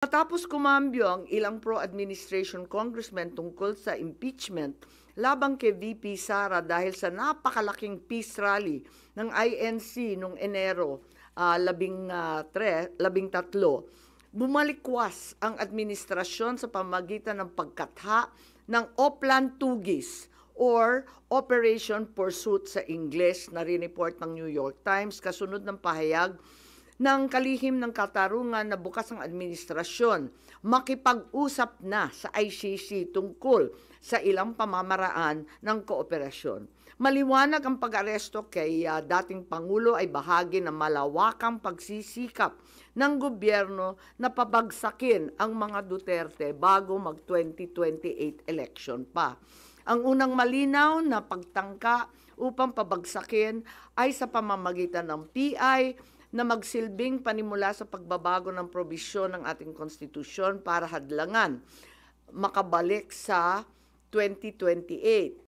Matapos kumambyo ang ilang pro-administration congressmen tungkol sa impeachment labang kay VP Sara dahil sa napakalaking peace rally ng INC noong Enero 13, bumalikwas ang administrasyon sa pamagitan ng pagkatha ng Oplan Tugis or Operation Pursuit sa Ingles na rineport ng New York Times kasunod ng pahayag ng kalihim ng katarungan na bukas ang administrasyon makipag-usap na sa ICC tungkol sa ilang pamamaraan ng kooperasyon. Maliwanag ang pag-aresto kay dating Pangulo ay bahagi ng malawakang pagsisikap ng gobyerno na pabagsakin ang mga Duterte bago mag-2028 election pa. Ang unang malinaw na pagtangka upang pabagsakin ay sa pamamagitan ng PI na magsilbing panimula sa pagbabago ng probisyon ng ating konstitusyon para hadlangan makabalik sa 2028.